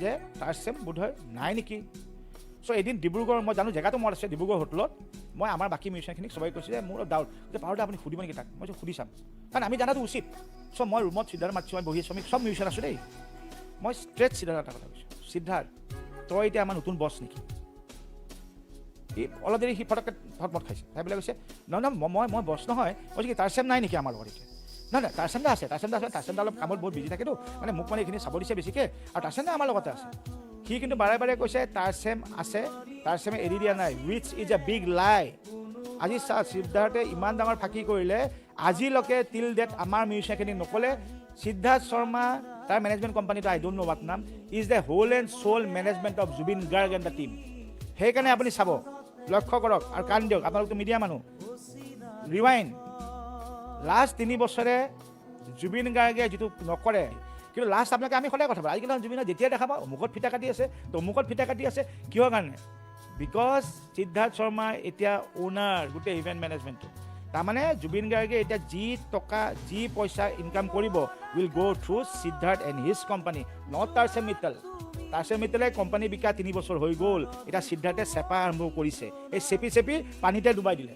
যে তাৰ চেম বোধহয় নাই নেকি চ' এদিন ডিব্ৰুগড় মই জানো জেগাটো মনত আছে ডিব্ৰুগড় হোটেলত মই আমাৰ বাকী মিউজিচিয়ানখিনিক সবেই কৈছোঁ যে মোৰ ডাউট যে পাৰোঁতে আপুনি সুধিব নেকি তাক মই সুধি চাম কাৰণ আমি জানাটো উচিত চ' মই ৰুমত সিদ্ধাৰ্থ মাতিছোঁ মই বহি আছোঁ আমি চব মিউজিচিয়ান আছোঁ দেই মই ষ্ট্ৰেট সিদ্ধাৰ্থ এটা কথা কৈছোঁ সিদ্ধাৰ্থ তই এতিয়া আমাৰ নতুন বছ নেকি অলপ দেৰি সি ফটককৈ মত খাইছে তাই বোলে কৈছে নহয় মই বছ নহয় কৈছে কি তাৰ চেম নাই নেকি আমাৰ লগত এতিয়া নাই তাৰ চেমদা আছে তাৰ চেমদা অলপ কামত বহুত বিজি থাকেতো মানে মোক মানে এইখিনি চাব দিছে বেছিকৈ আৰু তাৰ চেমদা আমাৰ লগতে আছে সি কিন্তু বাৰে বাৰে কৈছে তাৰ চেম আছে তাৰ চেমে এৰি দিয়া নাই উইচ ইজ এ বিগ লাই আজি চা সিদ্ধাৰ্থে ইমান ডাঙৰ ফাঁকি কৰিলে আজিলৈকে টিল ডেট আমাৰ মিউজিচিয়ানখিনিক নক'লে সিদ্ধাৰ্থ শৰ্মা তাৰ মেনেজমেণ্ট কোম্পানীটো আই ডোণ্ট ন' হোৱাট নাম is the whole and sole management of Zubeen Garg and the team সেইকাৰণে আপুনি চাব লক্ষ্য কৰক আৰু কাণ দিয়ক আপোনালোকতো মিডিয়া মানুহ ৰিৱাইণ্ড লাষ্ট 3 বছৰে জুবিন গাৰ্গে যিটো নকৰে কিন্তু লাষ্ট আপোনালোকে আমি সদায় কথা পাওঁ আজিকালি জুবিনে যেতিয়া দেখা পাওঁ অমুকত ফিটা কাটি আছে তো অমুকত ফিটা কাটি আছে কিহৰ কাৰণে বিকজ সিদ্ধাৰ্থ শৰ্মা এতিয়া অ'নাৰ গোটেই ইভেণ্ট মেনেজমেণ্টটো তাৰমানে জুবিন গাৰ্গে এতিয়া যি টকা যি পইচা ইনকাম কৰিব will go' through Siddharth and his company not টাৰ্চেম মিটলে কোম্পানী বিকা 3 বছৰ হৈ গ'ল এতিয়া সিদ্ধাৰ্থে চেপা আৰম্ভ কৰিছে এই চেপি পানীতে ডুবাই দিলে